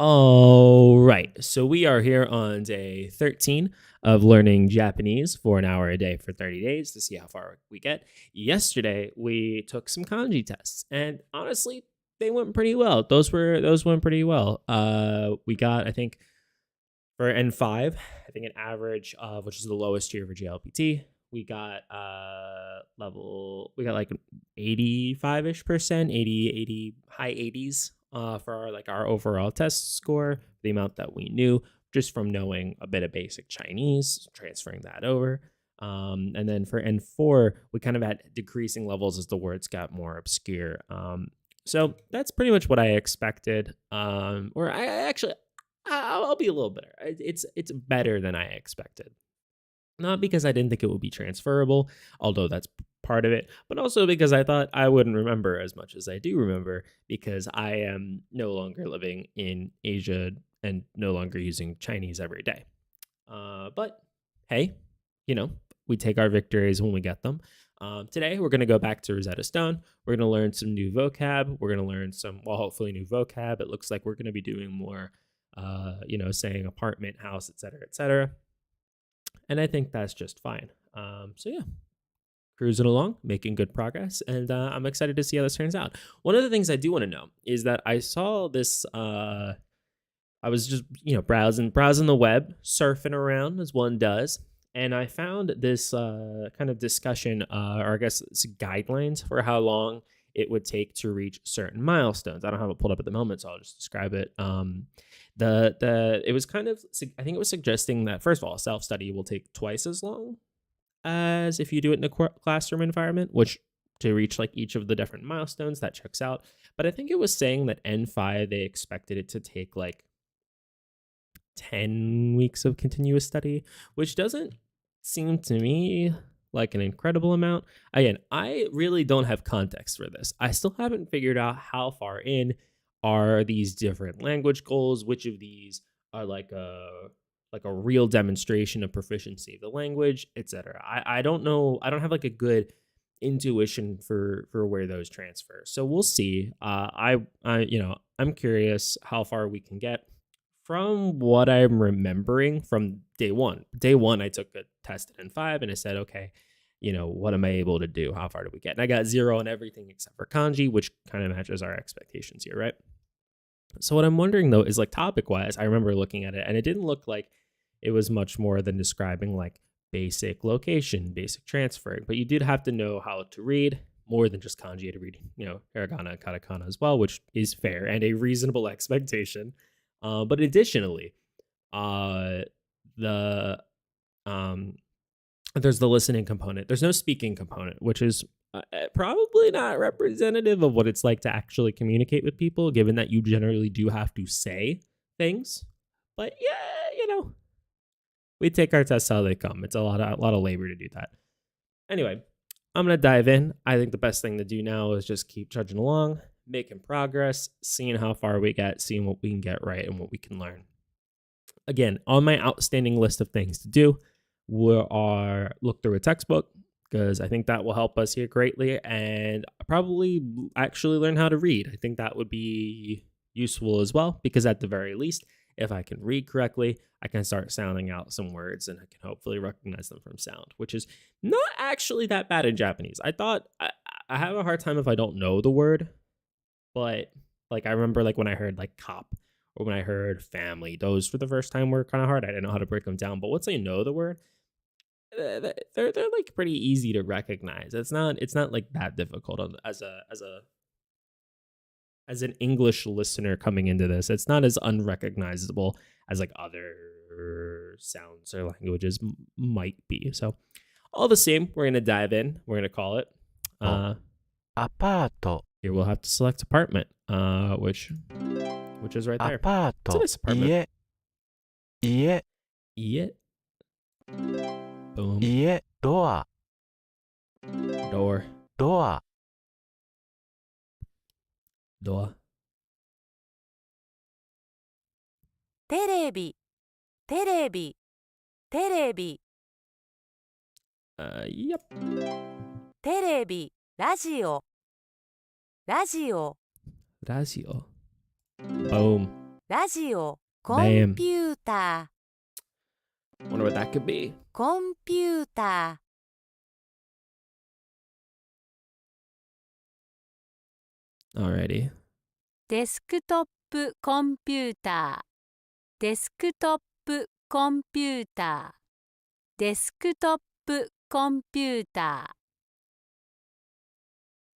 All right. So we are here on day 13 of learning Japanese for an hour a day for 30 days to see how far we get. Yesterday we took some kanji tests and honestly they went pretty well. Those went pretty well. We got I think for N5, I think an average of which is the lowest tier for JLPT. We got like 85ish percent, 80 high 80s for our overall test score, the amount that we knew just from knowing a bit of basic Chinese, transferring that over. And then for N4, we kind of had decreasing levels as the words got more obscure. So that's pretty much what I expected. Or I actually, I'll be a little better. It's better than I expected. Not because I didn't think it would be transferable, although that's part of it, but also because I thought I wouldn't remember as much as I do remember because I am no longer living in Asia and no longer using Chinese every day. But hey, you know, we take our victories when we get them. Today, we're going to go back to Rosetta Stone. We're going to learn some new vocab. We're going to learn some, well, hopefully new vocab. It looks like we're going to be doing more, saying apartment, house, etc., etc. And I think that's just fine. So yeah, cruising along, making good progress, and I'm excited to see how this turns out. One of the things I do want to know is that I saw this. I was just browsing the web, surfing around as one does, and I found this kind of discussion, or I guess it's guidelines for how long it would take to reach certain milestones. I don't have it pulled up at the moment, so I'll just describe it. The it was kind of, I think it was suggesting that first of all, self study will take twice as long as if you do it in a classroom environment, which to reach like each of the different milestones that checks out. But I think it was saying that N5 they expected it to take like 10 weeks of continuous study, which doesn't seem to me like an incredible amount. Again, I really don't have context for this. I still haven't figured out how far in are these different language goals, which of these are like a real demonstration of proficiency of the language, etc. I don't know. I don't have like a good intuition for where those transfer. So we'll see. I'm curious how far we can get. From what I'm remembering from day one. Day one, I took a test at N5 and I said, okay, what am I able to do? How far did we get? And I got 0 on everything except for kanji, which kind of matches our expectations here, right? So what I'm wondering though is like topic wise, I remember looking at it and it didn't look like it was much more than describing like basic location, basic transferring, but you did have to know how to read more than just kanji to read, hiragana and katakana as well, which is fair and a reasonable expectation. But additionally, the there's the listening component. There's no speaking component, which is probably not representative of what it's like to actually communicate with people, given that you generally do have to say things. But yeah, we take our tests how they come. It's a lot of labor to do that. Anyway, I'm gonna dive in. I think the best thing to do now is just keep trudging along, making progress, seeing how far we get, seeing what we can get right and what we can learn. Again, on my outstanding list of things to do, are look through a textbook because I think that will help us here greatly, and probably actually learn how to read. I think that would be useful as well because at the very least, if I can read correctly, I can start sounding out some words and I can hopefully recognize them from sound, which is not actually that bad in Japanese. I thought I have a hard time if I don't know the word, but like I remember like when I heard like cop or when I heard family, those for the first time were kind of hard. I didn't know how to break them down, but once I know the word, they're like pretty easy to recognize. It's not like that difficult as an English listener coming into this. It's not as unrecognizable as like other sounds or languages might be. So all the same, we're gonna dive in. We're gonna call it. Apato. Here we'll have to select apartment, which is right there. It's a Apato. nice apartment. Ie. Ie. Boom. Ie. Door. Door. Door. Door. テレビ、テレビ、テレビ、Yep. テレビ、ラジオ、ラジオ、Radio. Boom. ラジオ、コ Bam. ンピュータ Wonder what that could be. ー、コンピュータ Alrighty. ー、デスクトップコンピューター、デスクトップコンピューター、デスクトップコンピュータ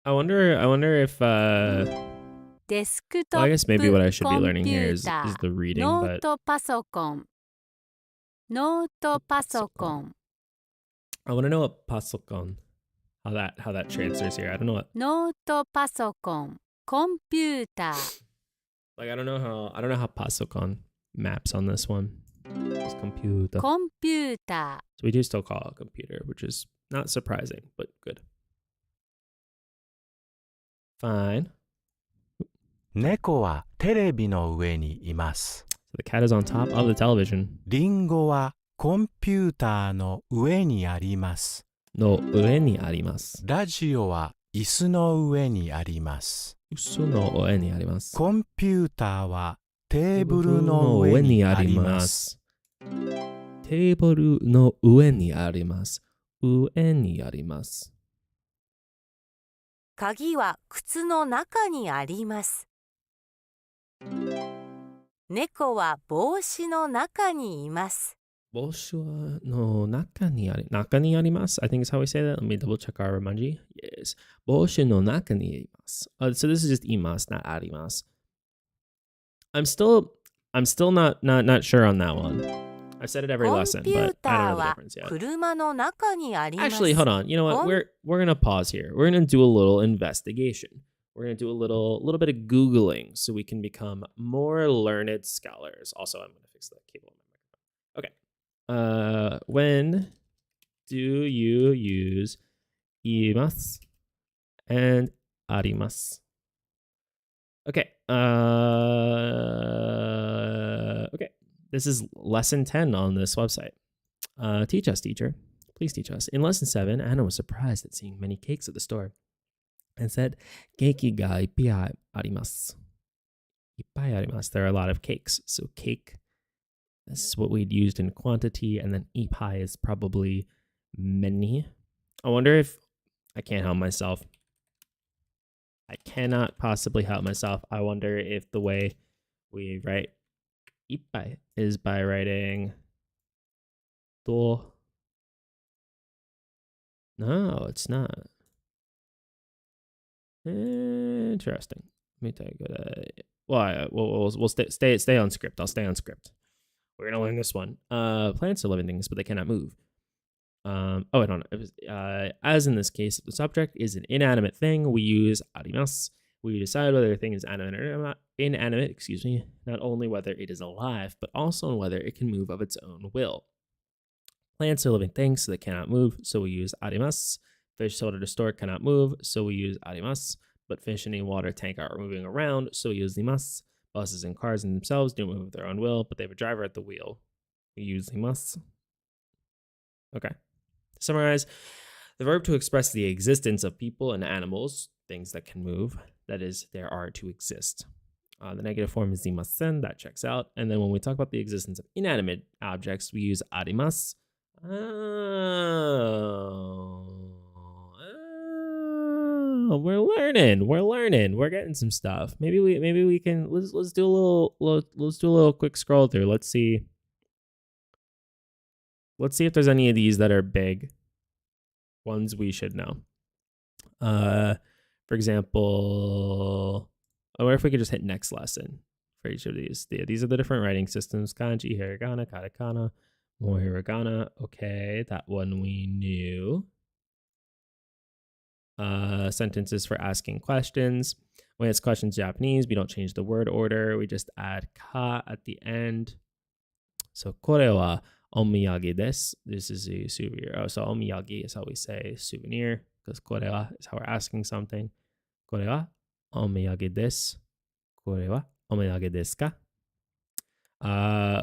I wonder if ー、デスクト well, I ッ guess maybe what I プ should コ be ン learning ピ here ュー is タ is ー、 the reading, ノー but トパソコン、ノートパソコン、 I want to know what pasokon, how that transfers here. I don't know what ノートパソコン、コンピューター、 like I don't know how pasokon maps on this one. It's computer. コンピュータ So we do still call it a computer, which is not surprising, but good. Fine. 猫はテレビの上にいます。 So the cat is on top of the television. リンゴはコンピューターの上にあります。 No ue ni arimasu. ラジオは椅子の上にあります。 Usu no ue ni arimasu. コンピューターはテーブルの上にあります。 Table no ue ni arimasu. Ue ni arimasu. 鍵は靴の中にあります。猫は帽子の中にいます。 Boshu wa no naka ni arimasu. I think is how we say that. Let me double check our romanji. Yes. Boshu no naka ni arimasu. So this is just imasu, not arimasu. I'm still not sure on that one. I've said it every コン lesson, ピュー but タ I ー don't know the は difference yet. 車の中にあります。 Actually, hold on. You know what? Kon- We're gonna pause here. We're gonna do a little investigation. We're gonna do a little bit of googling so we can become more learned scholars. Also, I'm gonna fix the cable on my microphone. Okay. When do you use imasu and arimasu? Okay. Okay. This is lesson 10 on this website. Teach us, teacher. Please teach us. In lesson 7, Anna was surprised at seeing many cakes at the store and said, Keiki ga ippai arimasu. Ippai arimasu. There are a lot of cakes. So cake, this is what we'd used in quantity, and then ippai is probably many. I wonder if I can't help myself. I cannot possibly help myself. I wonder if the way we write ippai is by writing do. No, it's not. Interesting. Let me take it. We'll stay on script. I'll stay on script. We're gonna learn this one. Plants are living things, but they cannot move. I don't know. It was, as in this case, if the subject is an inanimate thing, we use arimasu. We decide whether a thing is inanimate, excuse me, not only whether it is alive, but also on whether it can move of its own will. Plants are living things, so they cannot move, so we use arimasu. Fish sold at a store cannot move, so we use arimasu. But fish in a water tank are moving around, so we use limasu. Buses and cars in themselves don't move of their own will, but they have a driver at the wheel. We use limasu. Okay. To summarize, the verb to express the existence of people and animals, things that can move, that is, there are to exist. The negative form is imasen, that checks out. And then when we talk about the existence of inanimate objects, we use arimasu. We're learning. We're getting some stuff. Maybe we can let's do a little quick scroll through. Let's see if there's any of these that are big ones we should know. For example, I wonder if we could just hit next lesson for each of these. Yeah, these are the different writing systems: kanji, hiragana, katakana, more hiragana. Okay, that one we knew. Sentences for asking questions. When it's questions Japanese, we don't change the word order. We just add ka at the end. So, kore wa omiyage desu. This is a souvenir. Oh, so omiyage is how we say souvenir, because kore wa is how we're asking something. Kore wa omiyage desu. Kore wa omiyage desu ka?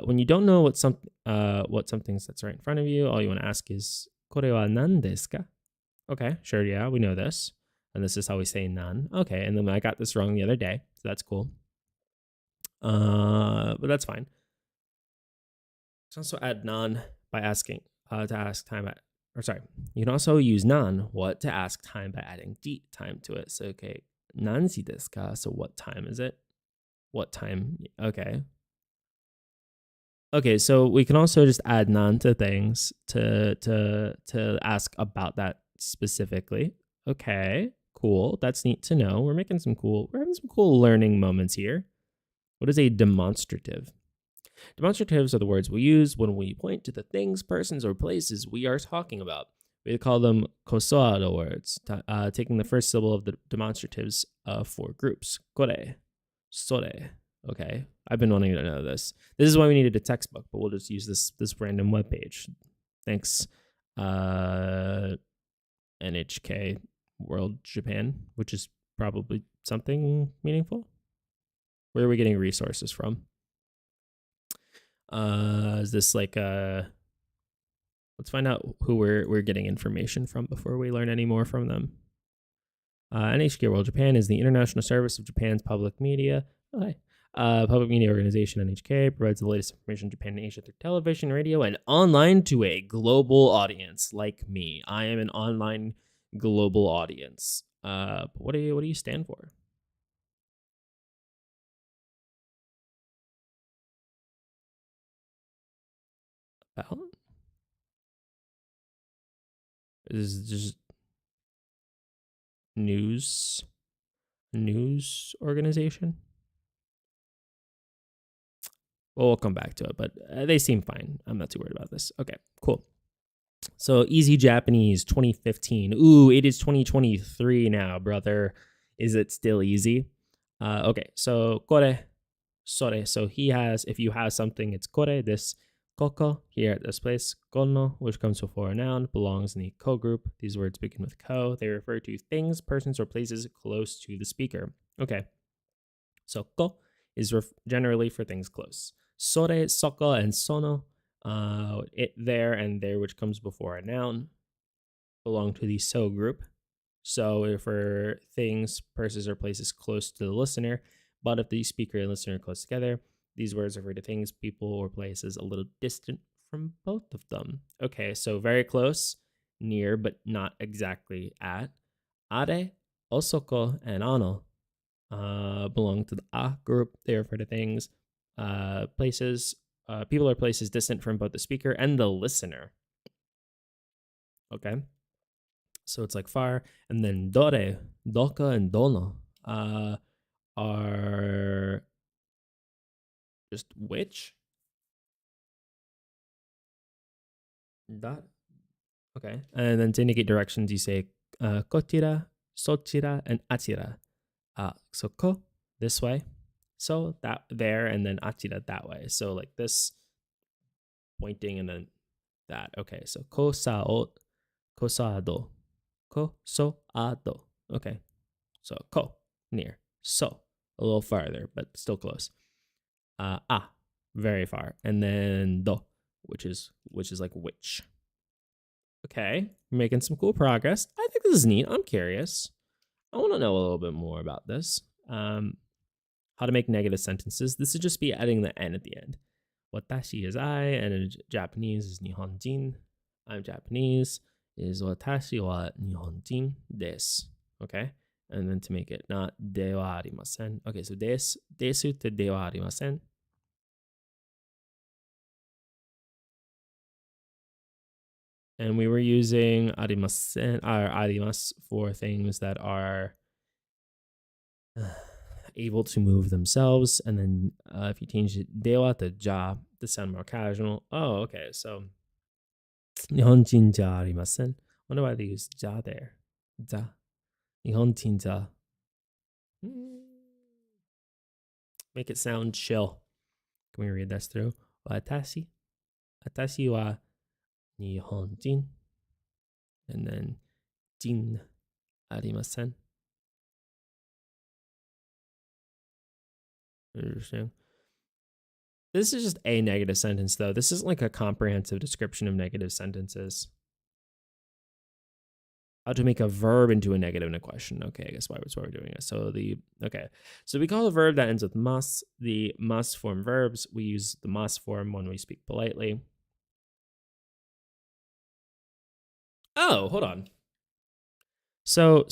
When you don't know what something's that's right in front of you, all you want to ask is kore wa nan desu ka? Okay, sure, yeah, we know this. And this is how we say nan. Okay, and then I got this wrong the other day, so that's cool. But that's fine. You can also add nan by asking to ask time at, or sorry, you can also use nan, what, to ask time by adding di time to it. So, okay, nansi desu ka? So what time is it? What time? Okay. Okay, so we can also just add nan to things to ask about that specifically. Okay, cool. That's neat to know. We're having some cool learning moments here. What is a demonstrative? Demonstratives are the words we use when we point to the things, persons, or places we are talking about. We call them kosoado words, taking the first syllable of the demonstratives for groups. Kore, sore. Okay, I've been wanting to know this. This is why we needed a textbook, but we'll just use this random webpage. Thanks, NHK World Japan, which is probably something meaningful. Where are we getting resources from? Is this like let's find out who we're getting information from before we learn any more from them. NHK World Japan is the international service of Japan's public media. Oh, hi. Public media organization. NHK provides the latest information on Japan and Asia through television, radio, and online to a global audience like me. I am an online global audience. What do you stand for? About? Is it just news organization? Well, we'll come back to it, but they seem fine. I'm not too worried about this. Okay, cool. So Easy Japanese 2015. Ooh, it is 2023 now, brother. Is it still easy? Okay, so kore, sore. So he has, if you have something, it's kore, this, koko, here at this place, kono, which comes before a noun, belongs in the ko group. These words begin with ko. They refer to things, persons, or places close to the speaker. Okay, so ko is generally for things close. Sore, soko, and sono, it, there, and there, which comes before a noun, belong to the so group. So for things, persons, or places close to the listener, but if the speaker and listener are close together, these words refer to things, people, or places a little distant from both of them. Okay, so very close, near, but not exactly at. Are, osoko, and ano belong to the a group. They refer to things, places, people or places distant from both the speaker and the listener. Okay, so it's like far, and then dore, doka, and dono are just which. That. Okay, and then to indicate directions, you say kochira, sochira, and achira. So ko, this way, so that there, and then achira, that way. So like this, pointing, and then that. Okay, so kosao, kosado, kosoado. Okay, so ko, near, so a little farther, but still close. Very far, and then do, which is like which. Okay, we're making some cool progress. I think this is neat. I'm curious. I want to know a little bit more about this. How to make negative sentences. This would just be adding the n at the end. Watashi is I, and in Japanese is Nihonjin. I'm Japanese is watashi wa Nihonjin desu. Okay, and then to make it not de wa arimasen. Okay, so desu to de wa arimasen. And we were using arimasen or arimas for things that are able to move themselves. And then if you change it dewa to ja to sound more casual. Oh, okay. So Nihonjin ja arimasen. Wonder why they use ja there. Ja. Nihonjin ja. Make it sound chill. Can we read this through? Watashi wa Nihonjin. And then jin arimasen. Interesting. This is just a negative sentence, though. This isn't like a comprehensive description of negative sentences. How to make a verb into a negative in a question. Okay, I guess that's why we're doing it. So so we call a verb that ends with mas the must form verbs. We use the must form when we speak politely. Oh, hold on. So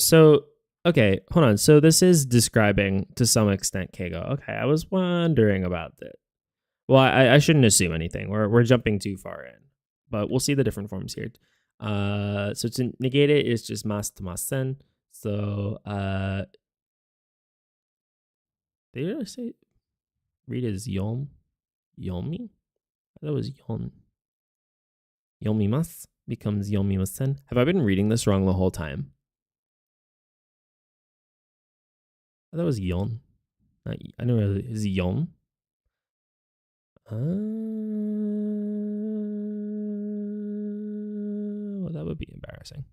okay, hold on. So this is describing to some extent Keigo. Okay, I was wondering about that. Well, I shouldn't assume anything. We're jumping too far in, but we'll see the different forms here. So to negate it is just mas to masen. So did I say read as yomi? That was yomimas becomes yomimasen. Have I been reading this wrong the whole time? That was yon. I don't know. Is yon? Well, that would be embarrassing.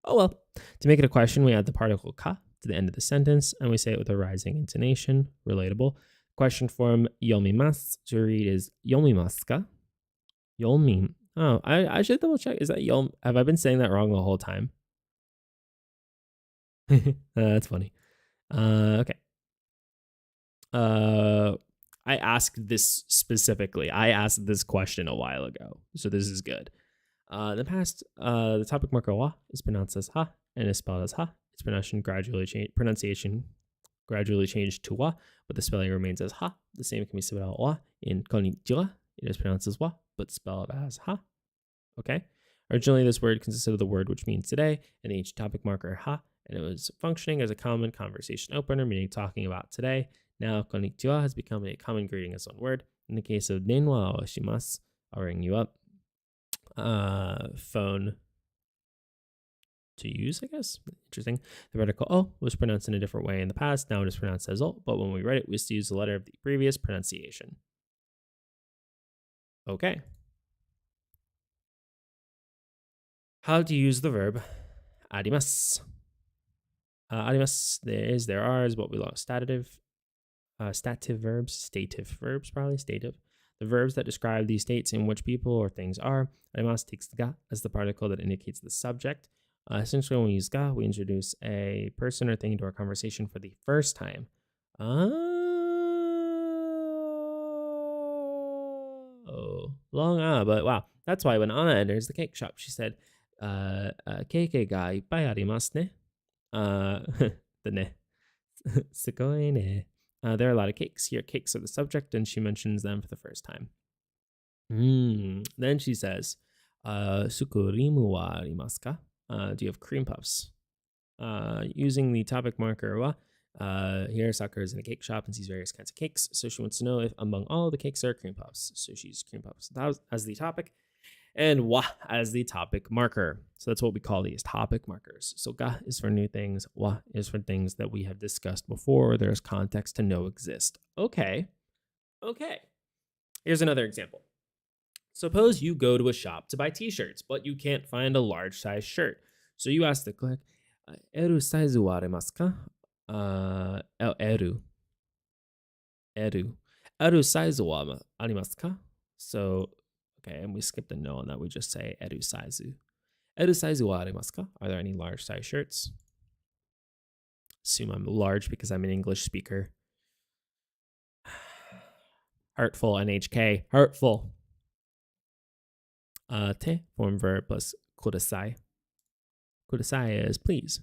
Oh well. To make it a question, we add the particle ka to the end of the sentence, and we say it with a rising intonation. Relatable. Question form yomimasu to read is yomimasu ka? Yomi. Oh, I should double check. Is that yom? Have I been saying that wrong the whole time? That's funny. Okay. I asked this specifically. I asked this question a while ago, so this is good. In the past, the topic marker wa is pronounced as ha and is spelled as ha. Its pronunciation gradually changed to wa, but the spelling remains as ha. The same can be said about wa in konnichiwa. It is pronounced as wa, but spelled as ha. Okay. Originally, this word consisted of the word which means today and each topic marker ha, and it was functioning as a common conversation opener, meaning talking about today. Now, konnichiwa has become a common greeting as one word. In the case of denwa o shimasu, I'll ring you up. Phone to use, I guess. Interesting. The radical o was pronounced in a different way in the past. Now it is pronounced as o, but when we write it, we used to use the letter of the previous pronunciation. Okay. How to use the verb arimasu. Arimasu, there are is what we call stative verbs, probably stative. The verbs that describe the states in which people or things are. Arimasu takes the ga as the particle that indicates the subject. Essentially, when we use ga, we introduce a person or thing into our conversation for the first time. Oh, long but wow. That's why when Anna enters the cake shop, she said, keike ga ippai arimasu ne. The ne. Sugoi ne. There are a lot of cakes. Here, cakes are the subject, and she mentions them for the first time. Then she says, sukurimu wa arimasu ka? Do you have cream puffs? Using the topic marker wa, here Sakura is in a cake shop and sees various kinds of cakes. So she wants to know if among all of the cakes there are cream puffs. So she uses cream puffs as the topic, and wa as the topic marker. So that's what we call these topic markers. So ga is for new things, wa is for things that we have discussed before, or there's context to know exist. Okay. Here's another example. Suppose you go to a shop to buy t-shirts, but you can't find a large size shirt. So you ask the clerk, eru saizu wa arimasu ka? Eru saizu wa arimasu ka? So okay, and we skip the no on that. We just say eru saizu. Eru saizu wa arimasu ka? Are there any large size shirts? Assume I'm large because I'm an English speaker. Hurtful, NHK. Hurtful. Te form verb plus kudasai. Kudasai is please.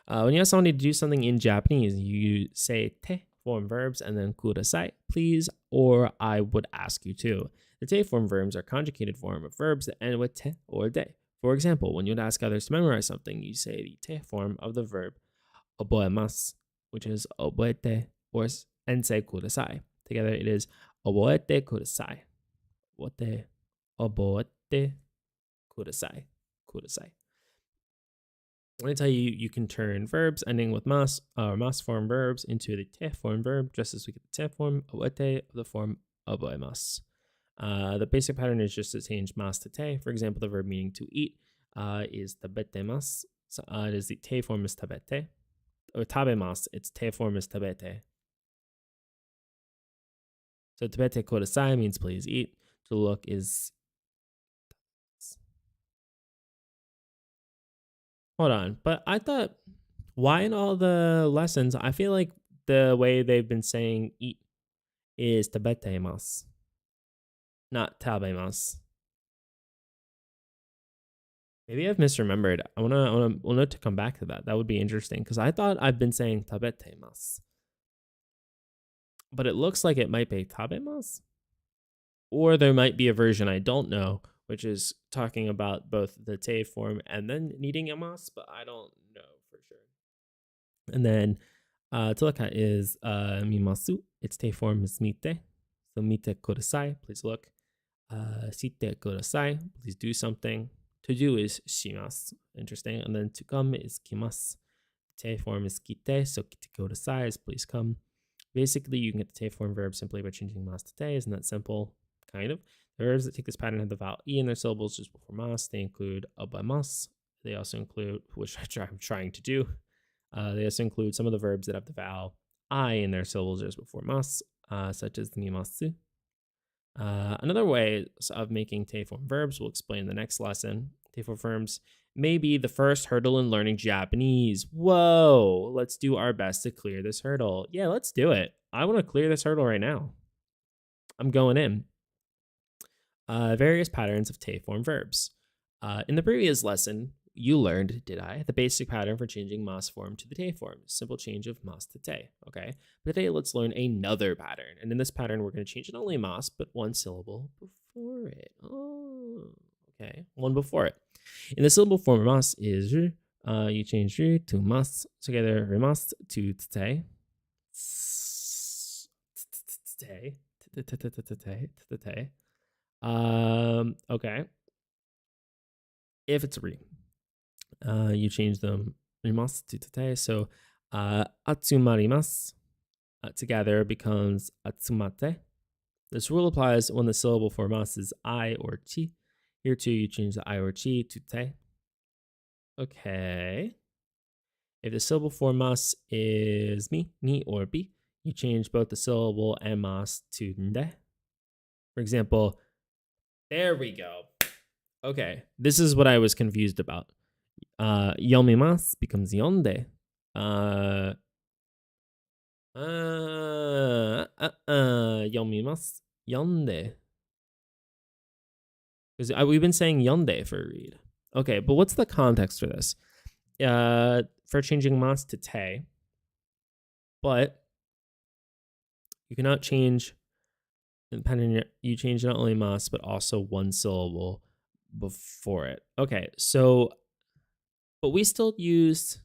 When you ask somebody to do something in Japanese, you say te form verbs and then kudasai, please, or I would ask you to. The te form verbs are conjugated form of verbs that end with te or de. For example, when you'd ask others to memorize something, you say the te form of the verb oboemasu, which is oboete or ensei kudasai. Together it is oboete kudasai. Oboete kudasai. When I tell you, you can turn verbs ending with mas or mas form verbs into the te form verb, just as we get the te form oboete of the form oboemasu. The basic pattern is just to change mas to te. For example, the verb meaning to eat is tabetemasu. So, it is the te form is tabete. Or tabemasu, its te form is tabete. So tabete kudasai means please eat. To look is Hold on. But I thought, why in all the lessons, I feel like the way they've been saying eat is tabetemasu, not tabemasu. Maybe I've misremembered. I want to come back to that. That would be interesting because I thought I've been saying tabetemasu, but it looks like it might be tabemasu, or there might be a version I don't know, which is talking about both the te form and then needing a mas, but I don't know for sure. And then Tilaka is mimasu. Its te form is mite. So mite kudasai, please look. Site kudasai, please do something. To do is shimasu, interesting. And then to come is kimasu. Te form is kite, so kite kudasai is please come. Basically, you can get the te form verb simply by changing mas to te. Isn't that simple? Kind of. The verbs that take this pattern have the vowel e in their syllables just before mas. They include obamas. They also include, which I'm trying to do. They also include some of the verbs that have the vowel I in their syllables just before mas, such as mimasu. Another way of making te form verbs we'll explain in the next lesson. Te form verbs may be the first hurdle in learning Japanese. Whoa, let's do our best to clear this hurdle. Yeah, let's do it. I want to clear this hurdle right now. I'm going in. Various patterns of te form verbs. In the previous lesson, you learned, did I, the basic pattern for changing mas form to the te form. Simple change of mas to te, okay? But today, let's learn another pattern. And in this pattern, we're going to change not only mas, but one syllable before it. Oh, okay, one before it. In the syllable form of mas is you change to mas, together rimas to te. Te. Okay. If it's re, you change them rimasu to tate. So atsumarimasu together becomes atsumate. This rule applies when the syllable for mas is I or chi. Here too, you change the I or chi to te. Okay. If the syllable for mas is mi, ni, or bi, you change both the syllable and mas to nde. For example, there we go. Okay, this is what I was confused about. Yomimasu becomes yonde. Yomimasu, yonde. Because we've been saying yonde for read. Okay, but what's the context for this? For changing mas to te, but you cannot change. You change not only mas but also one syllable before it. Okay, so, but we still used.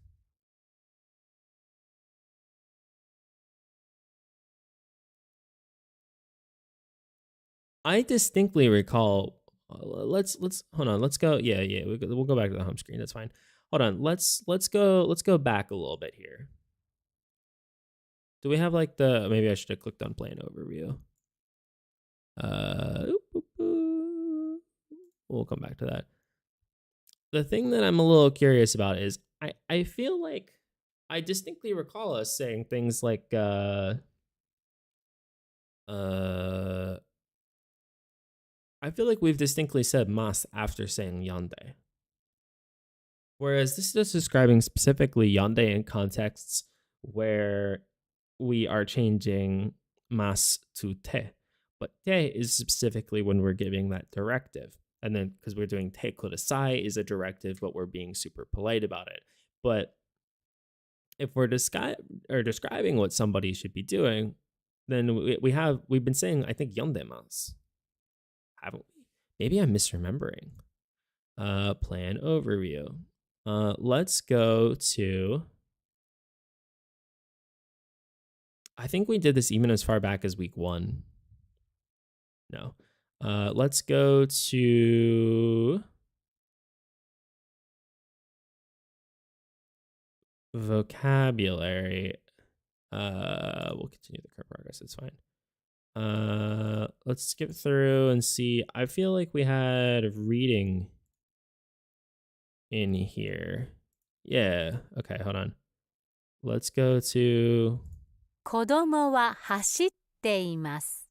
I distinctly recall. Let's hold on. Let's go. Yeah. We'll go back to the home screen. That's fine. Hold on. Let's go back a little bit here. Do we have like the? Maybe I should have clicked on play an overview. We'll come back to that. The thing that I'm a little curious about is I feel like I distinctly recall us saying things like I feel like we've distinctly said mas after saying yonde. Whereas this is just describing specifically yonde in contexts where we are changing mas to te. But te is specifically when we're giving that directive. And then because we're doing te kudasai is a directive, but we're being super polite about it. But if we're describing what somebody should be doing, then we've been saying, I think, yondemas. Haven't we? Maybe I'm misremembering. Plan overview. Let's go to. I think we did this even as far back as week 1. No. Let's go to vocabulary. We'll continue the current progress. It's fine. Let's skip through and see. I feel like we had reading in here. Yeah. Okay, hold on. Let's go to 子供は走っています。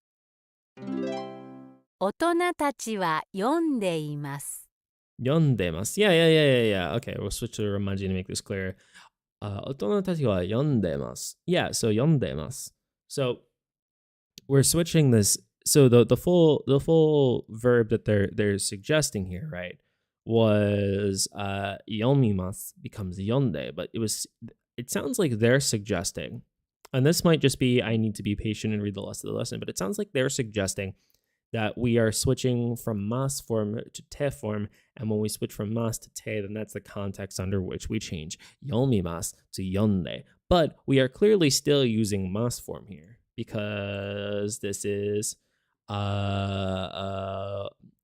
大人たちは読んでいます。Yondemasu. Yeah. Okay, we'll switch to Romanji to make this clear. Otono tachi wa yondemasu. Yeah, so yondemasu. So we're switching this. So the full verb that they're suggesting here, right, was yomimasu becomes yonde, but it sounds like they're suggesting, and this might just be I need to be patient and read the rest of the lesson, but it sounds like they're suggesting that we are switching from mas form to te form, and when we switch from mas to te, then that's the context under which we change yomimasu to yonde. But we are clearly still using mas form here because this is what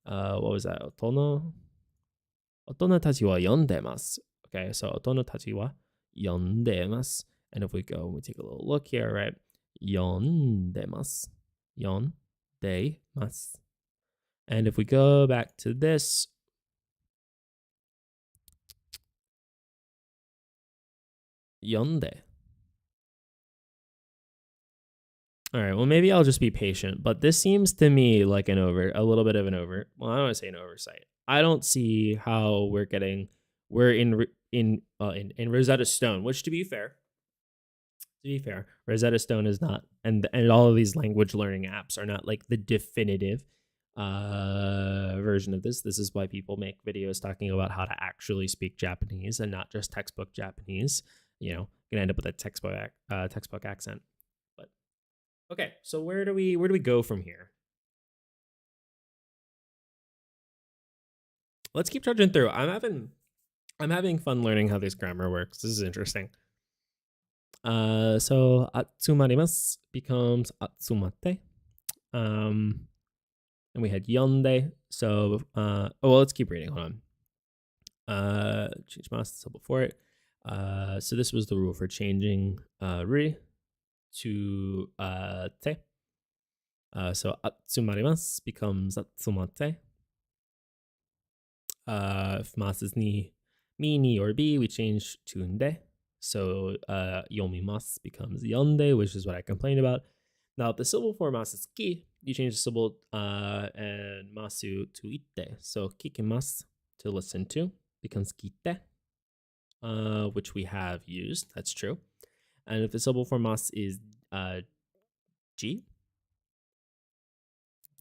was that? Otono tachi wa yondemasu. Okay, so otono tachi wa yondemasu. And if we go and we take a little look here, right? Yondemasu. Yondemasu. And if we go back to this, yonde. All right, well, maybe I'll just be patient, but this seems to me like a little bit of an well, I don't want to say an oversight. I don't see how we're in Rosetta Stone, which to be fair, Rosetta Stone is not, and all of these language learning apps are not like the definitive version of this. This is why people make videos talking about how to actually speak Japanese and not just textbook Japanese. You know, gonna end up with a textbook accent. But okay, so where do we go from here? Let's keep trudging through. I'm having fun learning how this grammar works. This is interesting. So atsumarimasu becomes atsumate. And we had yonde. So well, let's keep reading. Hold on. Change mas syllable before it. So this was the rule for changing ri to te. So atsumarimasu becomes atsumate. If mas is ni, or bi, we change to nde. So yomimasu becomes yonde, which is what I complained about. Now, if the syllable for mas is ki, you change the syllable and masu to ite. So kikimasu, to listen to, becomes kite, which we have used. That's true. And if the syllable for mas is ji,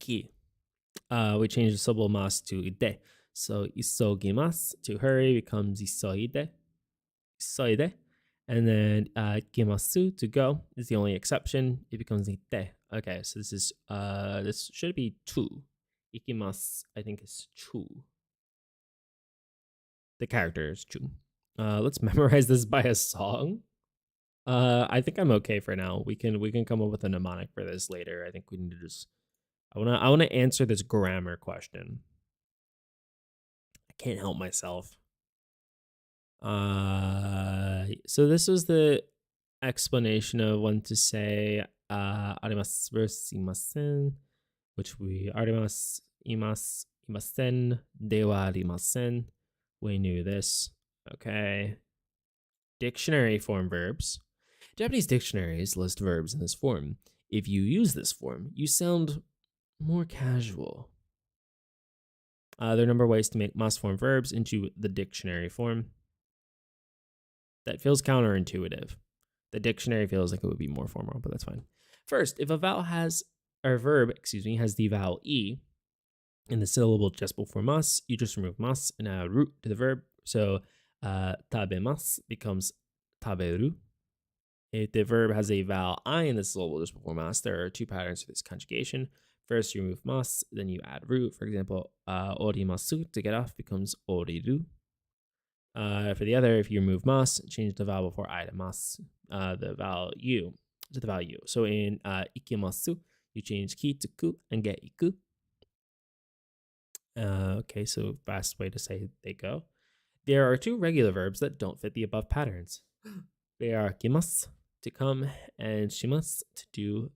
ki, we change the syllable mas to ide. So isogimasu, to hurry, becomes isoide. And then gimasu, to go, is the only exception. It becomes ite. Okay, so this should be chu. Ikimasu, I think, is chu. The character is chu. Let's memorize this by a song. I think I'm okay for now. We can come up with a mnemonic for this later. I think we need to just I wanna answer this grammar question. I can't help myself. So this was the explanation of when to say arimasu versus imasen, which we arimasu, imasen, dewa arimasen. We knew this. Okay. Dictionary form verbs. Japanese dictionaries list verbs in this form. If you use this form, you sound more casual. There are a number of ways to make mas form verbs into the dictionary form. That feels counterintuitive. The dictionary feels like it would be more formal, but that's fine. First, if a verb has the vowel e in the syllable just before mas, you just remove mas and add root to the verb. So tabemasu becomes taberu. If the verb has a vowel I in the syllable just before mas, there are two patterns for this conjugation. First, you remove mas, then you add root. For example, orimasu, to get off, becomes oriru. For the other, if you remove mas, change the vowel before I to mas, the vowel u to the vowel u. So in ikimasu, you change ki to ku and get iku. Okay, so fast way to say they go. There are two regular verbs that don't fit the above patterns. They are kimasu, to come, and shimasu, to do.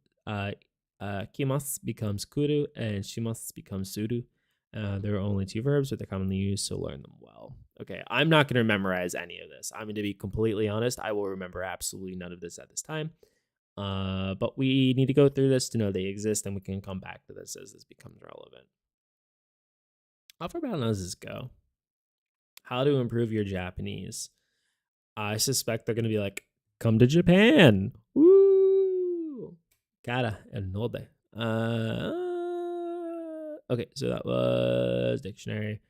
Kimasu becomes kuru, and shimasu becomes suru. There are only two verbs, but they're commonly used, so learn them well. Okay, I'm not going to memorize any of this. I'm going to be completely honest. I will remember absolutely none of this at this time. But we need to go through this to know they exist, and we can come back to this as this becomes relevant. How far down does this go? how to improve your Japanese. I suspect they're going to be like, come to Japan. Woo! Cara el node. Okay, so that was dictionary.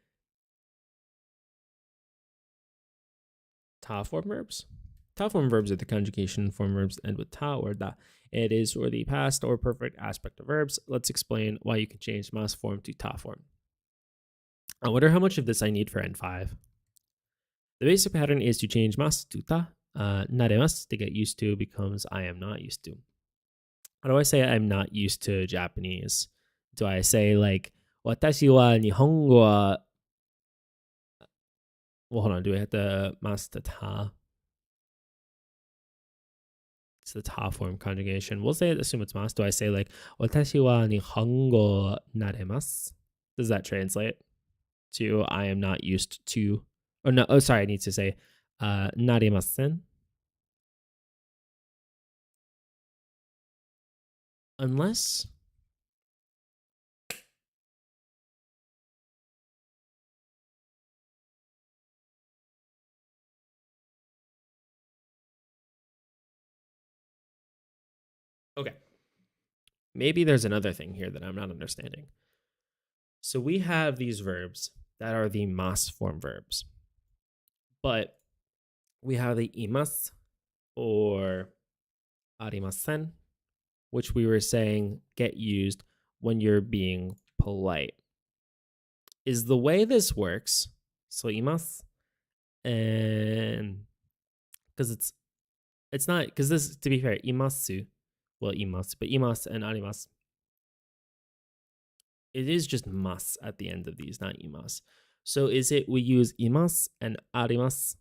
Ta form verbs. Ta form verbs are the conjugation form verbs that end with ta or da. It is for the past or perfect aspect of verbs. Let's explain why you can change mas form to ta form. I wonder how much of this I need for N5. The basic pattern is to change mas to ta. Naremasu to get used to becomes I am not used to. How do I say I'm not used to Japanese? Do I say like, watashi wa nihongo wa... Well, hold on. Do I have to mas to ta? It's the ta form conjugation. We'll say, assume it's mas. Do I say like, watashi wa nihongo naremasu? Does that translate to I am not used to? Oh, no. Oh, sorry. I need to say naremasen. Unless... Okay. Maybe there's another thing here that I'm not understanding. So we have these verbs that are the mas form verbs. But we have the imas or arimasen, which we were saying get used when you're being polite. Is the way this works, so imas, and because it's not, because this, to be fair, imasu, well, imas, but imas and arimas, it is just mas at the end of these, not imas. So is it we use imas and arimas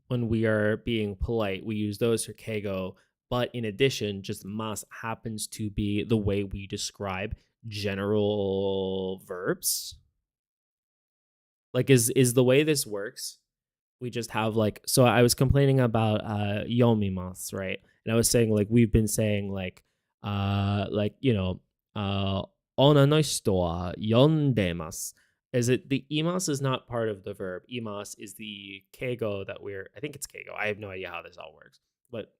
when we are being polite? We use those for keigo, but in addition, just mas happens to be the way we describe general verbs. Like, is the way this works, we just have like, so I was complaining about yomimasu, right? And I was saying like, we've been saying like, you know, onna no hito wa yondemasu. Is it the imas is not part of the verb? Imas is the keigo that I think it's keigo. I have no idea how this all works. But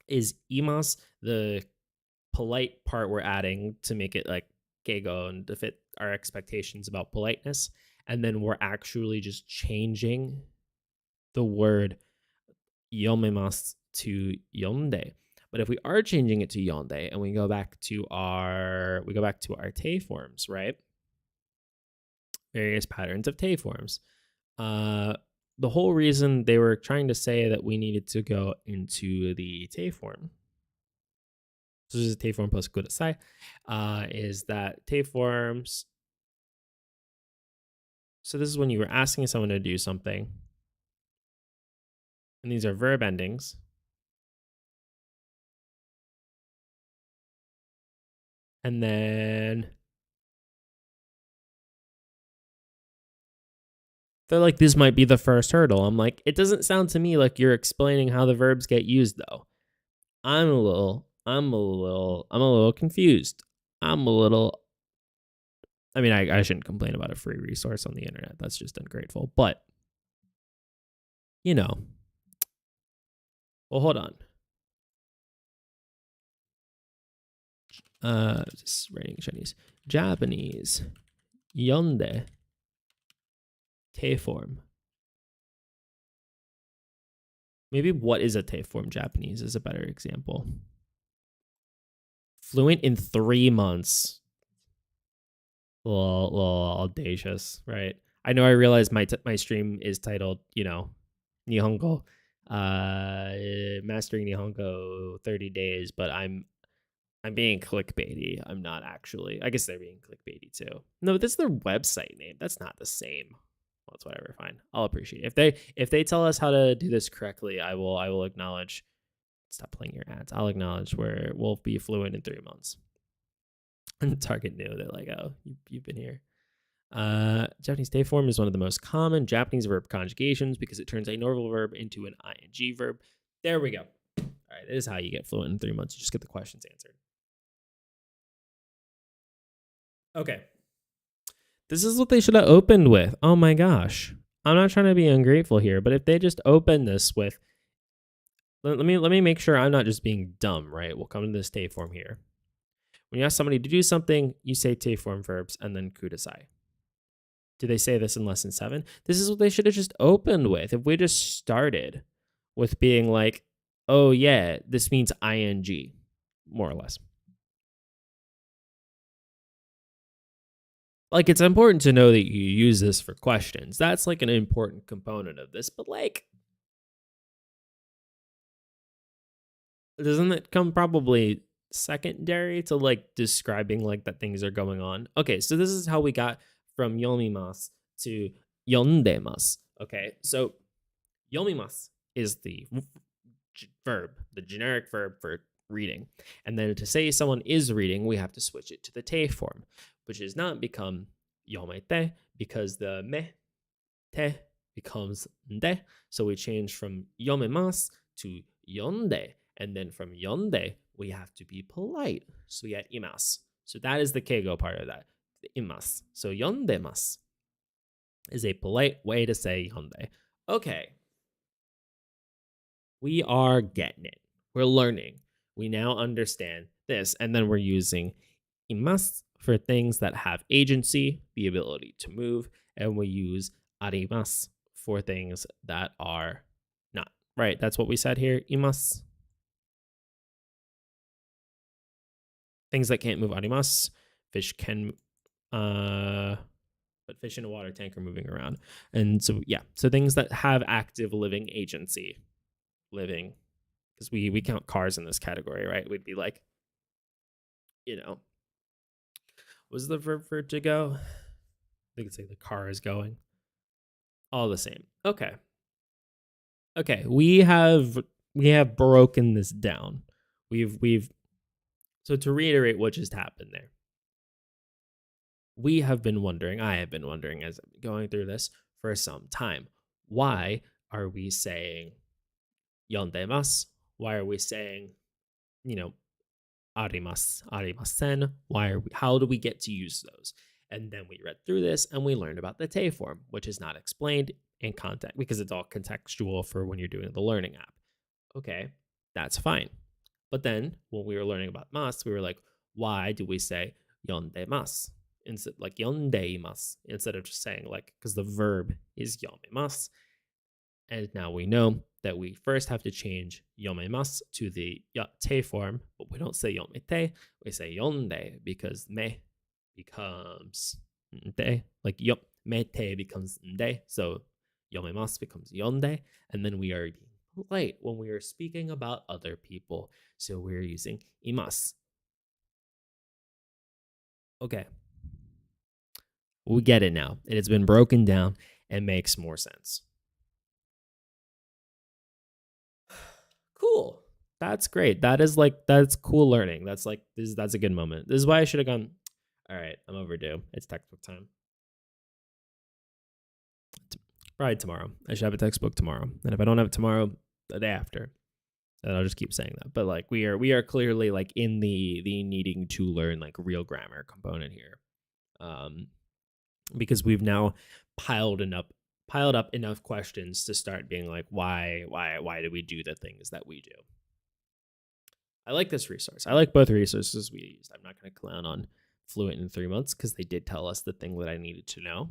is imas the polite part we're adding to make it like keigo and to fit our expectations about politeness? And then we're actually just changing the word yomemasu to yonde. But if we are changing it to yonde and we go back to our te forms, right? Various patterns of te forms. The whole reason they were trying to say that we needed to go into the te form, so this is te form plus kudasai, is that te forms. So this is when you were asking someone to do something, and these are verb endings. And then they're like, this might be the first hurdle. I'm like, it doesn't sound to me like you're explaining how the verbs get used, though. I'm a little confused. I mean, I shouldn't complain about a free resource on the internet. That's just ungrateful. But, you know. Well, hold on. Just writing Chinese. Japanese. Yonde. Te form. Maybe what is a te form Japanese is a better example. Fluent in 3 months. A little audacious, right? I know I realize my stream is titled, you know, Nihongo. Mastering Nihongo 30 days, but I'm being clickbaity. I'm not actually. I guess they're being clickbaity too. No, this is their website name. That's not the same. Well, it's whatever. Fine. I'll appreciate it. If they tell us how to do this correctly, I will acknowledge. Stop playing your ads. I'll acknowledge where we'll be fluent in 3 months. And Target knew that, like, oh, you've been here. Japanese te form is one of the most common Japanese verb conjugations because it turns a normal verb into an ing verb. There we go. All right, that is how you get fluent in 3 months. You just get the questions answered. Okay. This is what they should have opened with. Oh my gosh. I'm not trying to be ungrateful here, but if they just open this with, let me make sure I'm not just being dumb, right? We'll come to this te form here. When you ask somebody to do something, you say te form verbs and then kudasai. Do they say this in lesson 7? This is what they should have just opened with. If we just started with being like, oh yeah, this means ing, more or less. Like, it's important to know that you use this for questions. That's like an important component of this, but like, doesn't it come probably secondary to like describing like that things are going on? Okay, so this is how we got from yomimasu to yondemas. Okay, so yomimasu is the verb, the generic verb for reading. And then to say someone is reading, we have to switch it to the te form, which does not become yomete because the me, te becomes nde. So we change from yomimasu to yonde. And then from yonde, we have to be polite. So we add imasu. So that is the keigo part of that, the imasu. So yondemasu is a polite way to say yonde. Okay. We are getting it. We're learning. We now understand this. And then we're using imasu for things that have agency, the ability to move. And we use arimasu for things that are not. Right? That's what we said here. Imasu. Things that can't move, arimasu. Fish can, but fish in a water tank are moving around. And so, yeah. So things that have active living agency. Living, because we count cars in this category, right? We'd be like, was the verb for to go? We could say the car is going. All the same. Okay, we have broken this down. We've so to reiterate what just happened there. I have been wondering as I'm going through this for some time, why are we saying yondemasu? Why are we saying, arimasu, arimasen? How do we get to use those? And then we read through this and we learned about the te form, which is not explained in context because it's all contextual for when you're doing the learning app. Okay, that's fine. But then when we were learning about mas, we were like, why do we say yondemasu? Instead, like yondeimasu, instead of just saying like, because the verb is yomemasu. And now we know that we first have to change yomemasu to the te form, but we don't say yomete, we say yonde because me becomes nde, like mete becomes nde, so yomemasu becomes yonde, and then we are being polite when we are speaking about other people, so we're using imasu. Okay. We get it now. It has been broken down and makes more sense. Cool. That's great. That's cool learning. That's a good moment. This is why I should have gone, all right, I'm overdue. It's textbook time. Probably tomorrow. I should have a textbook tomorrow. And if I don't have it tomorrow, the day after. And I'll just keep saying that. But like we are clearly like in the needing to learn like real grammar component here. Because we've now piled up enough questions to start being like, why do we do the things that we do? I like this resource. I like both resources we used. I'm not going to clown on Fluent in 3 months because they did tell us the thing that I needed to know.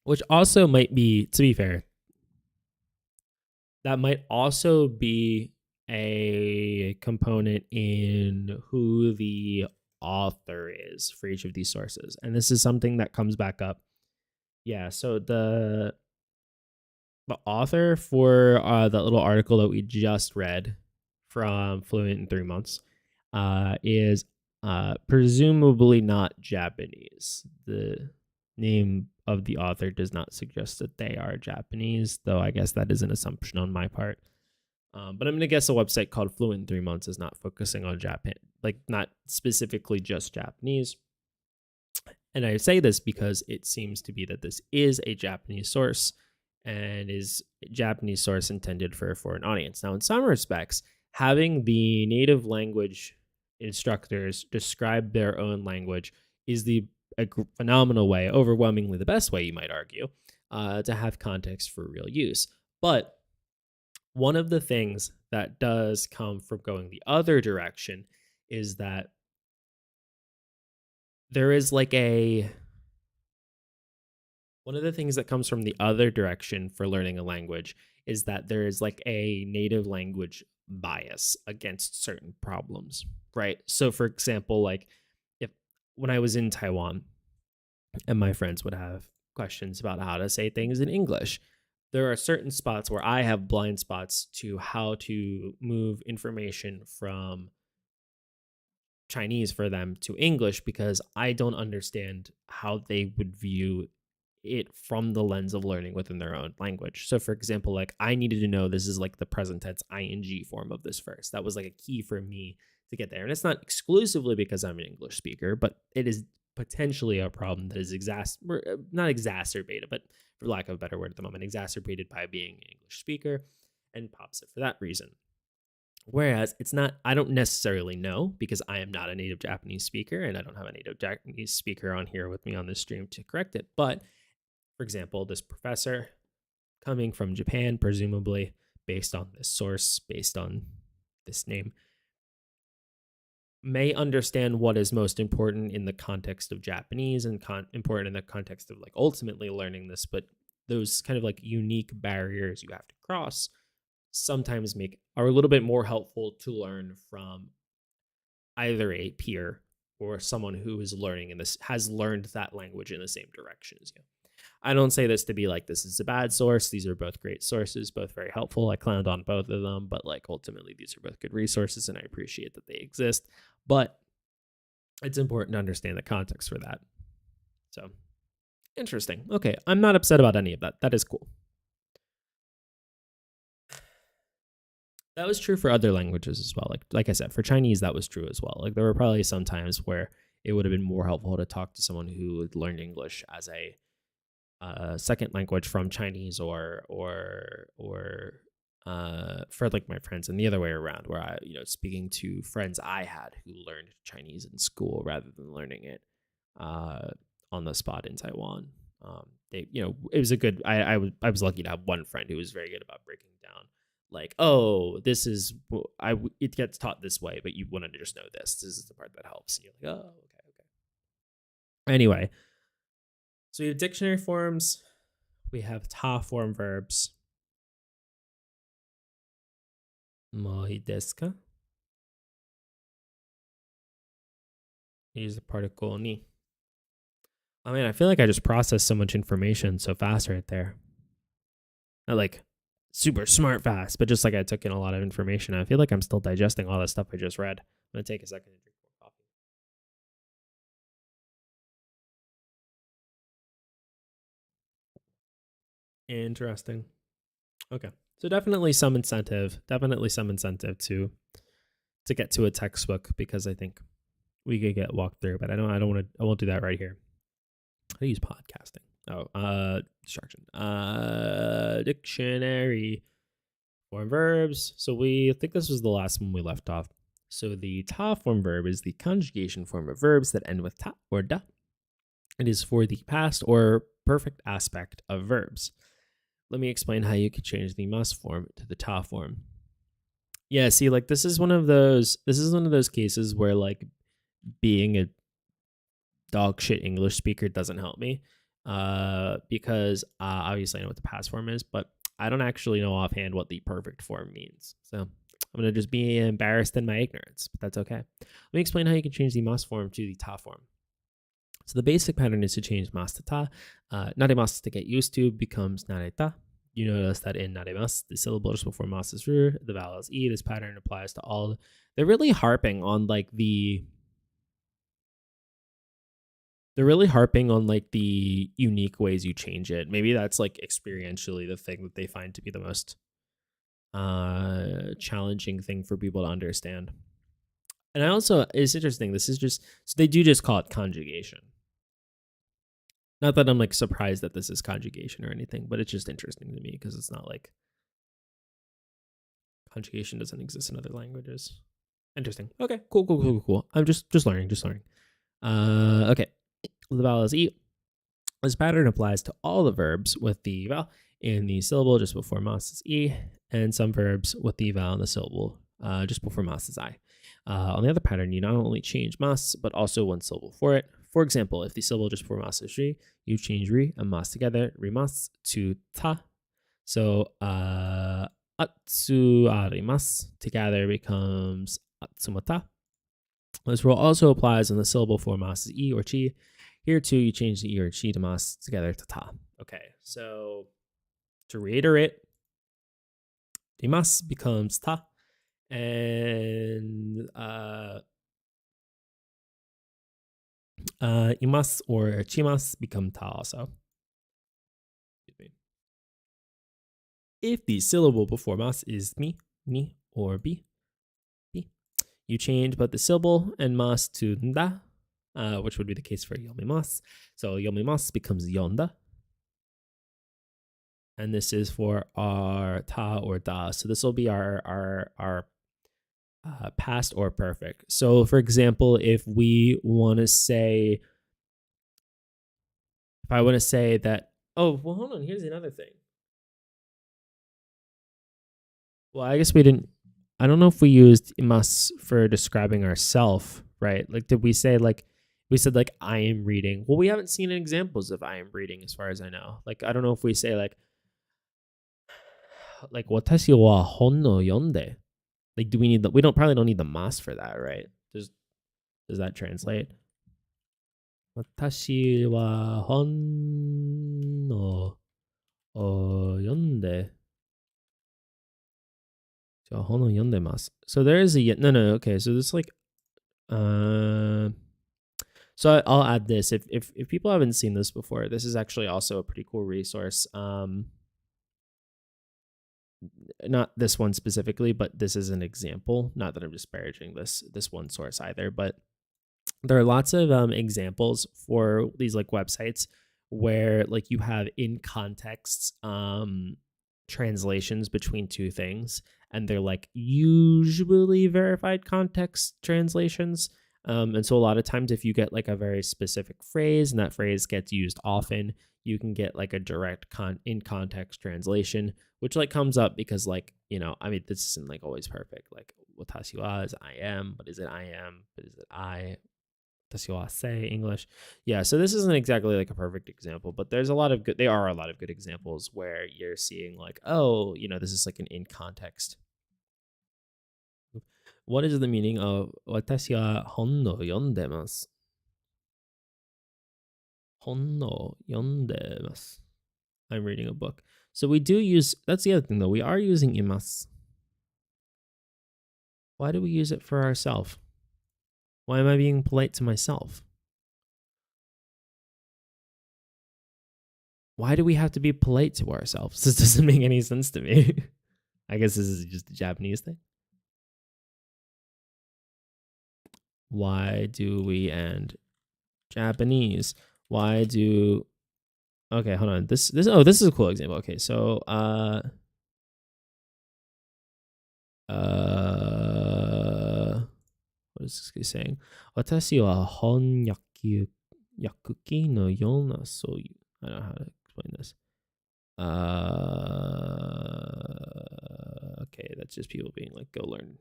Which also might be, to be fair, that might also be a component in who the author is for each of these sources. And this is something that comes back up. Yeah, so the author for the little article that we just read from Fluent in 3 months is presumably not Japanese. The name of the author does not suggest that they are Japanese, though I guess that is an assumption on my part. But I'm going to guess a website called Fluent in 3 months is not focusing on Japan, like not specifically just Japanese. And I say this because it seems to be that this is a Japanese source and is a Japanese source intended for a foreign audience. Now, in some respects, having the native language instructors describe their own language is the phenomenal way, overwhelmingly the best way, you might argue, to have context for real use. But one of the things that does come from going the other direction is that there is like one of the things that comes from the other direction for learning a language is that there is like a native language bias against certain problems, right? So for example, like if when I was in Taiwan and my friends would have questions about how to say things in English, there are certain spots where I have blind spots to how to move information from Chinese for them to English because I don't understand how they would view it from the lens of learning within their own language. So for example, like I needed to know this is like the present tense ing form of this verse. That was like a key for me to get there. And it's not exclusively because I'm an English speaker, but it is potentially a problem that is not exacerbated, but for lack of a better word at the moment, exacerbated by being an English speaker and pops it for that reason. Whereas it's not, I don't necessarily know because I am not a native Japanese speaker and I don't have a native Japanese speaker on here with me on this stream to correct it. But for example, this professor coming from Japan, presumably based on this source, based on this name, may understand what is most important in the context of Japanese and important in the context of like ultimately learning this. But those kind of like unique barriers you have to cross sometimes are a little bit more helpful to learn from either a peer or someone who is learning has learned that language in the same direction as you. I don't say this to be like this is a bad source. These are both great sources, both very helpful. I clowned on both of them, but like ultimately these are both good resources and I appreciate that they exist. But it's important to understand the context for that. So interesting. Okay, I'm not upset about any of that. That is cool. That was true for other languages as well. Like I said, for Chinese, that was true as well. Like there were probably some times where it would have been more helpful to talk to someone who had learned English as a second language from Chinese or for like my friends, and the other way around, where I, speaking to friends I had who learned Chinese in school rather than learning it on the spot in Taiwan. It was a good. I was lucky to have one friend who was very good about breaking down. Like, oh, this is it gets taught this way, but you want to just know this. This is the part that helps. And you're like, oh, okay. Anyway, so we have dictionary forms. We have ta form verbs. Moi desu ka? Use the particle ni. Oh man, I feel like I just processed so much information so fast right there. Not like super smart fast, but just like I took in a lot of information. I feel like I'm still digesting all that stuff I just read. I'm going to take a second to drink more coffee. Interesting. Okay. So definitely some incentive to get to a textbook because I think we could get walked through, but I won't do that right here. I use podcasting. Distraction. Dictionary form verbs. So I think this was the last one we left off. So the ta form verb is the conjugation form of verbs that end with ta or da. It is for the past or perfect aspect of verbs. Let me explain how you could change the must form to the ta form. Yeah, see, like this is one of those cases where like being a dog shit English speaker doesn't help me. Because obviously I know what the past form is, but I don't actually know offhand what the perfect form means. So I'm going to just be embarrassed in my ignorance, but that's okay. Let me explain how you can change the must form to the ta form. So the basic pattern is to change mas to ta. Naremasu to get used to becomes nareta. You notice that in naremasu, the syllable just before mas is ru, the vowel is e. This pattern applies to all. They're really harping on the unique ways you change it. Maybe that's like experientially the thing that they find to be the most challenging thing for people to understand. And it's interesting. This is so they do just call it conjugation. Not that I'm like surprised that this is conjugation or anything, but it's just interesting to me because it's not like conjugation doesn't exist in other languages. Interesting. Okay, cool. I'm just learning. Okay. The vowel is e. This pattern applies to all the verbs with the vowel in the syllable just before mas is e, and some verbs with the vowel in the syllable just before mas is I. On the other pattern, you not only change mas, but also one syllable for it. For example, if the syllable just before mas is ri, you change ri and mas together, rimas, to ta. So atsu arimasu together becomes atsumata. This rule also applies when the syllable before mas is e or chi. Here too, you change the e or chi to mas together to ta. Okay, so to reiterate, rimas becomes ta, and imas or chimas become ta also. If the syllable before mas is mi, ni, or bi, you change both the syllable and mas to nda, which would be the case for yomimas. So yomimas becomes yonda. And this is for our ta or da. So this will be our past or perfect. So for example, if I want to say that, oh, well, hold on, here's another thing. Well, I guess we didn't, I don't know if we used imas for describing ourself, right? Like, did we say we said like, I am reading. Well, we haven't seen examples of I am reading as far as I know. Like, I don't know if we say like watashi wa hon no yonde. Like, do we need we probably don't need the mas for that, right? Does that translate? Watashi wa hon no yonde. So there is a no. Okay, so this like, so I'll add this. If people haven't seen this before, this is actually also a pretty cool resource. Not this one specifically, but this is an example. Not that I'm disparaging this one source either, but there are lots of examples for these like websites where like you have in context translations between two things, and they're like usually verified context translations. And so a lot of times if you get like a very specific phrase and that phrase gets used often, you can get like a direct in context translation, which like comes up because like, you know, I mean, this isn't like always perfect. Like watashi wa is I am, but is it I am? But is it I? Watashi wa say English. Yeah, so this isn't exactly like a perfect example, but there are a lot of good examples where you're seeing like, oh, you know, this is like an in context. What is the meaning of watashi wa hon no yondemasu? Hon no yondemasu. I'm reading a book. So we do use, that's the other thing though, we are using imasu. Why do we use it for ourselves? Why am I being polite to myself? Why do we have to be polite to ourselves? This doesn't make any sense to me. I guess this is just a Japanese thing. Why do we end Japanese? Why do, okay, hold on. This is a cool example. Okay, so what is this saying? Watashi wa hon yakuki no yona soyu. I don't know how to explain this. Okay, that's just people being like, go learn.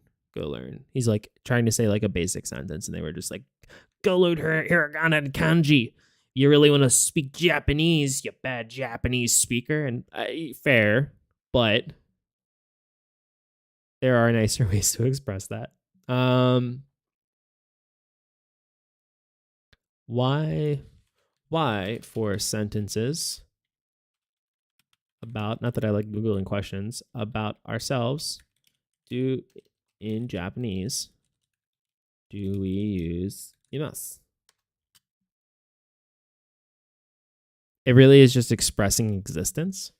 He's like trying to say like a basic sentence, and they were just like, go learn hiragana and kanji. You really want to speak Japanese, you bad Japanese speaker. And fair, but there are nicer ways to express that. Why for sentences about, not that I like Googling questions, about ourselves, in Japanese, do we use imasu? It really is just expressing existence.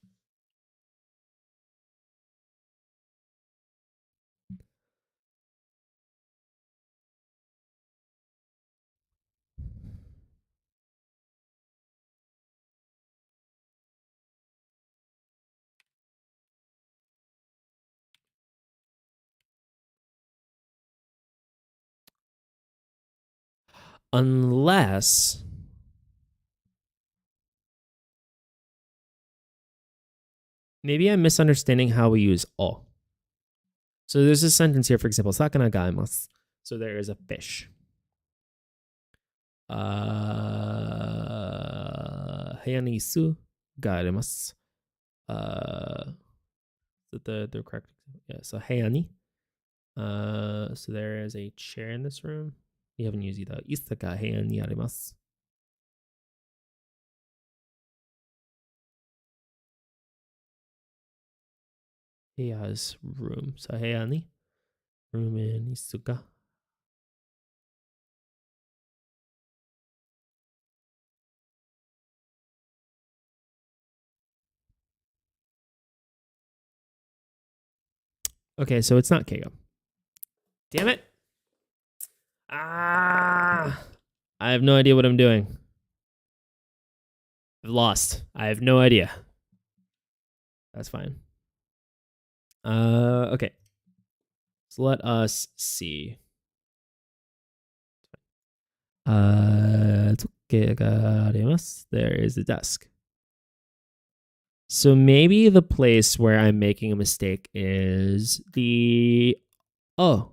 Unless maybe I'm misunderstanding how we use o. So there's a sentence here, for example, sakana ga arimasu. So there is a fish. 部屋に椅子があります。Is that the correct? Yeah, so 部屋に so there is a chair in this room. We haven't used it. 椅子が部屋にあります。部屋 is room. So 部屋に room in 椅子が Okay, so it's not Keigo. Damn it. I have no idea what I'm doing. I've lost. I have no idea. That's fine. Okay. So let us see. There is a desk. So maybe the place where I'm making a mistake is the o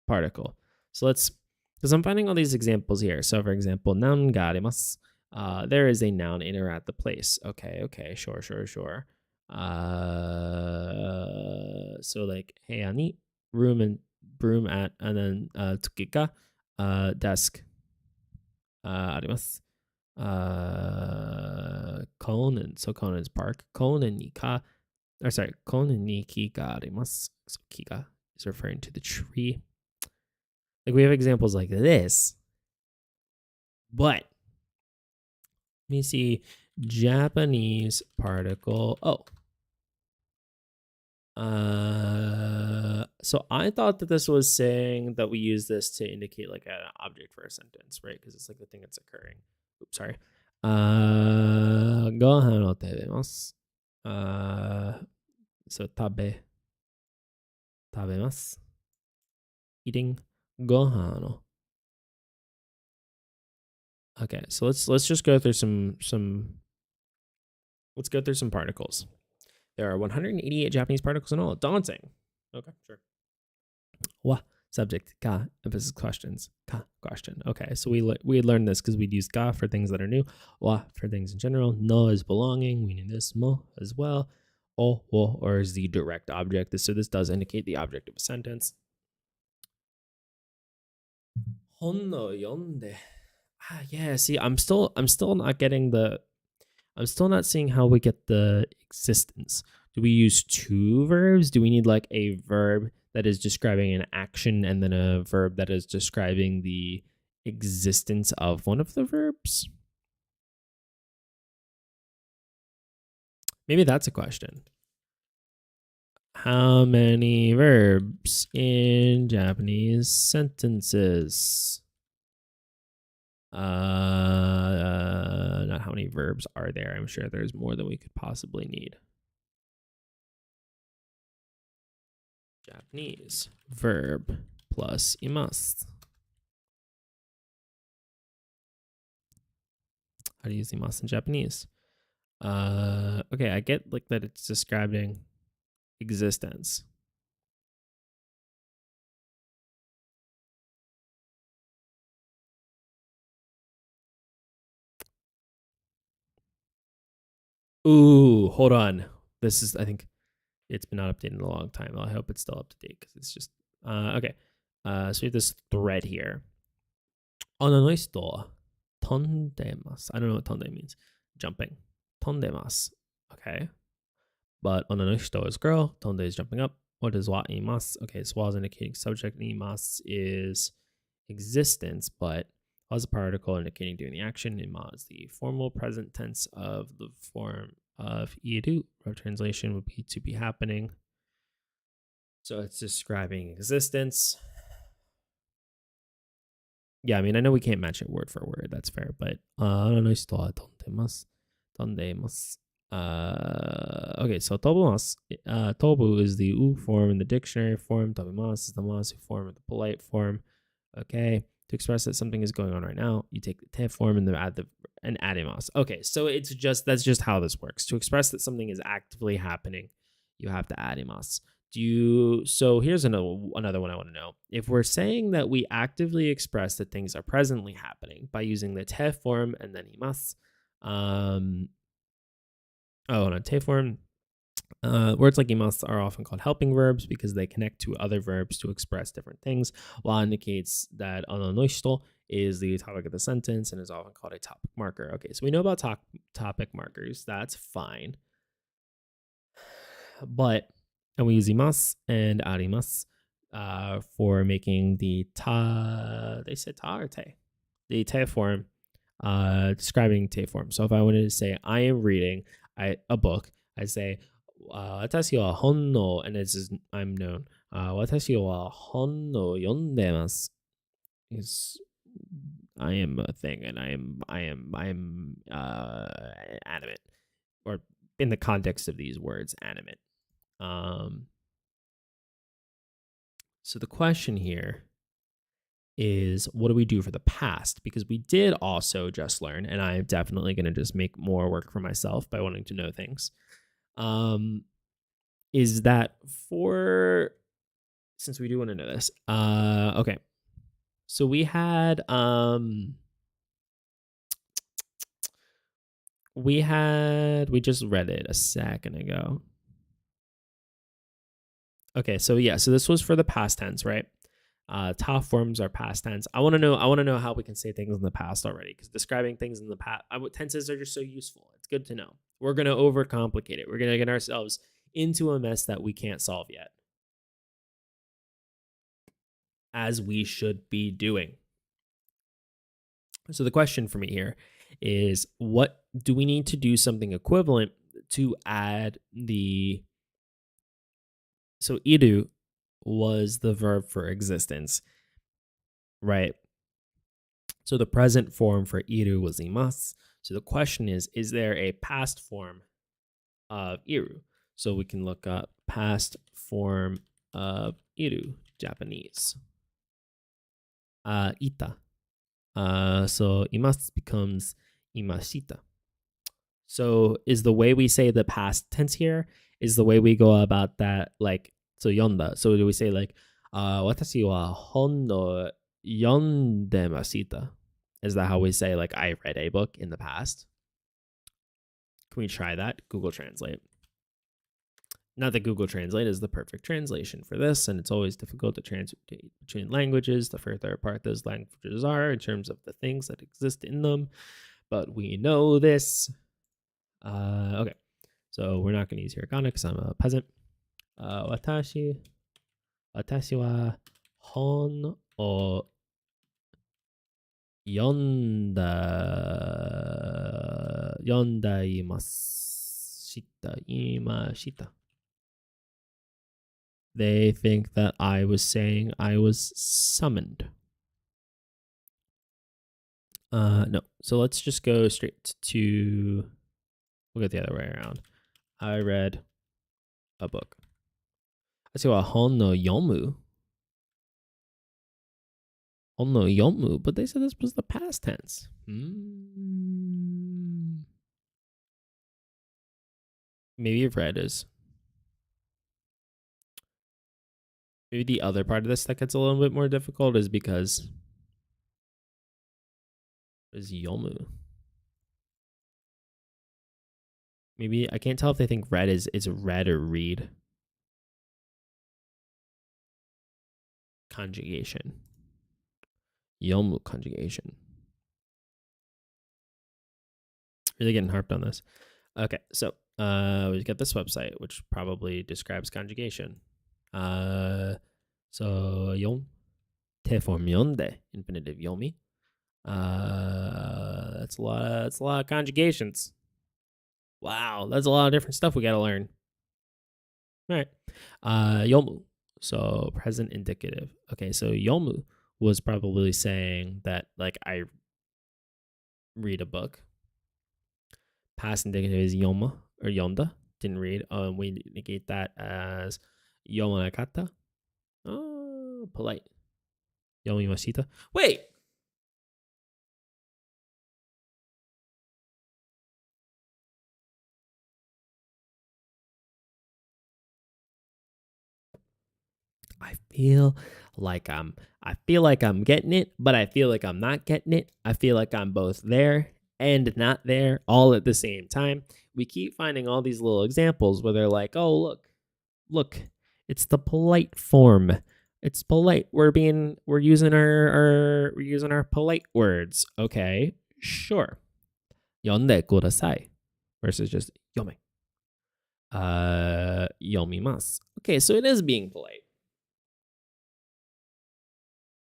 particle. So let's, because I'm finding all these examples here. So for example, noun ga arimasu. There is a noun in or at the place. Okay, sure. So like heya ni, room and broom at, and then tsuki ga, desk, arimasu. Konen, so Konen is park. Konen ni ki ga arimasu. So ki ga is referring to the tree. Like we have examples like this, but let me see. Japanese particle o. So I thought that this was saying that we use this to indicate like an object for a sentence, right? Because it's like the thing that's occurring. Oops, sorry. Gohan o tabemasu. So tabemasu. Eating gohan o. Okay, so let's just go through some let's go through some particles. There are 188 Japanese particles in all. Daunting. Okay, sure. Wa, subject. Ka, emphasis questions. Ka, question. Okay, so we had learned this because we'd use ga for things that are new. Wa for things in general. No is belonging. We need this. Mo as well. O, wo, or is the direct object. So this does indicate the object of a sentence. Honno yonde. Yeah, see, I'm still not getting I'm still not seeing how we get the existence. Do we use two verbs? Do we need like a verb that is describing an action and then a verb that is describing the existence of one of the verbs? Maybe that's a question. How many verbs in Japanese sentences? Not how many verbs are there. I'm sure there's more than we could possibly need. Japanese verb plus imasu. How to use imasu in Japanese? Okay, I get like that it's describing existence. Ooh, hold on. This is, I think it's been not updated in a long time. I hope it's still up to date because it's just, okay. So we have this thread here. Onna no hito tondemasu. I don't know what tonde means. Jumping. Tondemasu. Okay. But onna no hito is girl. Tonde is jumping up. What is wa imasu? Okay, so wa is indicating subject. Imasu is existence, but wa is a particle indicating doing the action. Ima is the formal present tense of the form of iru. Our translation would be to be happening. So it's describing existence. Yeah, I mean, I know we can't match it word for word. That's fair, but okay, so tobumasu. Tobu is the u form in the dictionary form. Tobumasu is the masu form of the polite form. Okay, to express that something is going on right now, you take the te form and add imasu. Okay, so that's just how this works. To express that something is actively happening, you have to add imasu. So here's another one I want to know. If we're saying that we actively express that things are presently happening by using the te form and then imasu, te form, words like imasu are often called helping verbs because they connect to other verbs to express different things, while indicates that anonoishito is the topic of the sentence and is often called a topic marker. Okay, so we know about topic markers. That's fine. And we use imasu and arimasu for making the they said ta or te? The te form, describing te form. So if I wanted to say, I am reading a book, I say, watashi wa hon no, and I'm known, watashi wa hon no yondemasu, is I am a thing, and I am animate, or in the context of these words, animate. So the question here is, what do we do for the past? Because we did also just learn, and I'm definitely going to just make more work for myself by wanting to know things, is that since we do want to know this, okay. So we had, we just read it a second ago. Okay, so yeah, so this was for the past tense, right? Top forms are past tense. I want to know how we can say things in the past already, because describing things in the past, tenses are just so useful. It's good to know. We're going to overcomplicate it. We're going to get ourselves into a mess that we can't solve yet, as we should be doing. So the question for me here is, what do we need to do something equivalent to add the... So iru was the verb for existence, right? So the present form for iru was imasu. So the question is there a past form of iru? So we can look up past form of iru, Japanese. Ita. So imasu becomes imashita. So is the way we say the past tense here, is the way we go about that, like, so yonda. So do we say like, watashi wa hon no yondemashita? Is that how we say, like, I read a book in the past? Can we try that? Google Translate. Not that Google Translate is the perfect translation for this, and it's always difficult to translate between languages, the further apart those languages are in terms of the things that exist in them. But we know this. Okay, so we're not going to use hiragana because I'm a peasant. Watashi wa hon o imashita. They think that I was saying I was summoned. No. So let's just go straight to... We'll go the other way around. I read a book. I say, well, hon no yomu. Hon no yomu, but they said this was the past tense. Maybe read is... Maybe the other part of this that gets a little bit more difficult is because is yomu. Maybe I can't tell if they think read is read or read. Conjugation. Yomu conjugation. Really getting harped on this. Okay, so we got this website which probably describes conjugation. So yon, te form yonde, infinitive yomi. That's a lot of conjugations. Wow, that's a lot of different stuff we got to learn. All right. Yomu. So present indicative. Okay, so yomu was probably saying that, like, I read a book. Past indicative is yoma or yonda. Didn't read. We negate that as yomonakata. Oh, polite. Yomimashita. Wait. I feel like I'm getting it, but I feel like I'm not getting it. I feel like I'm both there and not there all at the same time. We keep finding all these little examples where they're like, oh, look, it's the polite form. It's polite. We're using our polite words. Okay, sure. Yonde kudasai versus just yome. Yomimasu. Okay, so it is being polite.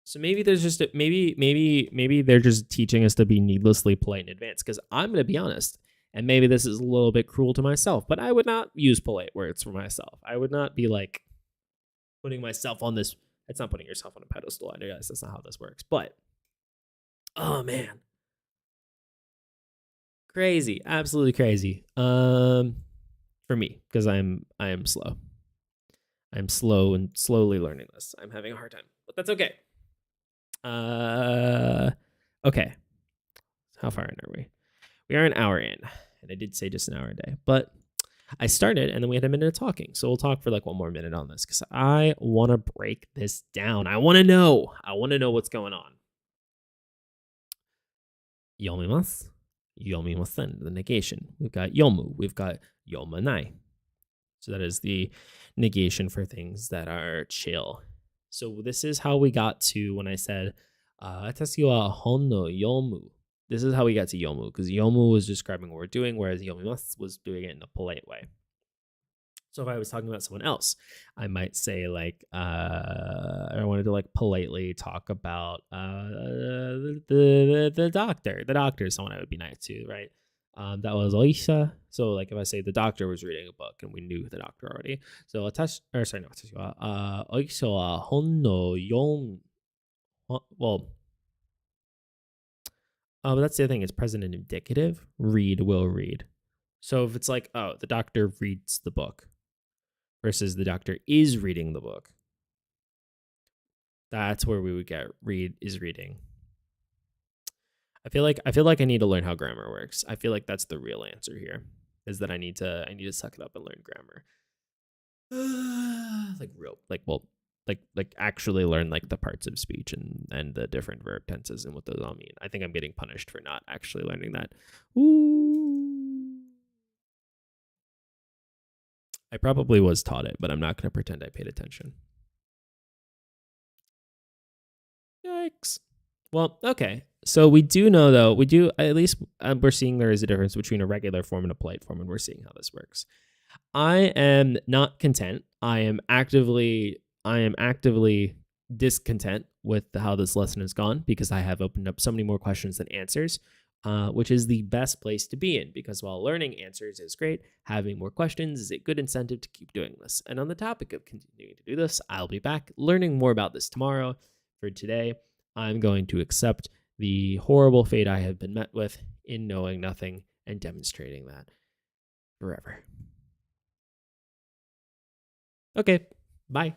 So maybe there's just maybe they're just teaching us to be needlessly polite in advance. Because I'm gonna be honest, and maybe this is a little bit cruel to myself, but I would not use polite words for myself. I would not be like putting myself on this. It's not putting yourself on a pedestal. I guess that's not how this works. But oh man, crazy, absolutely crazy. For me, because I am slow. I'm slow and slowly learning this. I'm having a hard time, but that's okay. Okay. How far in are we? We are an hour in, and I did say just an hour a day, but I started and then we had a minute of talking. So we'll talk for like one more minute on this because I want to break this down. I want to know what's going on. Yomimasu, yomimasen, the negation. We've got yomu, we've got yomanai. So that is the negation for things that are chill. So this is how we got to when I said, Atashi wa hon no yomu. This is how we got to yomu, because yomu was describing what we're doing, whereas yomimasu was doing it in a polite way. So if I was talking about someone else, I might say like, I wanted to like politely talk about the doctor. The doctor is someone I would be nice to, right? That was oisha. So like if I say the doctor was reading a book and we knew the doctor already. So oisha wa hon no yon. Well, but that's the other thing. It's present and indicative. Read will read. So if it's like, oh, the doctor reads the book versus the doctor is reading the book, that's where we would get read is reading. I feel like I need to learn how grammar works. I feel like that's the real answer here, is that I need to suck it up and learn grammar. Like actually learn like the parts of speech and the different verb tenses and what those all mean. I think I'm getting punished for not actually learning that. Ooh. I probably was taught it, but I'm not going to pretend I paid attention. Yikes. Well, okay. So we do know, though, we're seeing there is a difference between a regular form and a polite form, and we're seeing how this works. I am not content. I am actively discontent with how this lesson has gone, because I have opened up so many more questions than answers, which is the best place to be in, because while learning answers is great, having more questions is a good incentive to keep doing this. And on the topic of continuing to do this, I'll be back learning more about this tomorrow. For today, I'm going to accept the horrible fate I have been met with in knowing nothing and demonstrating that forever. Okay, bye.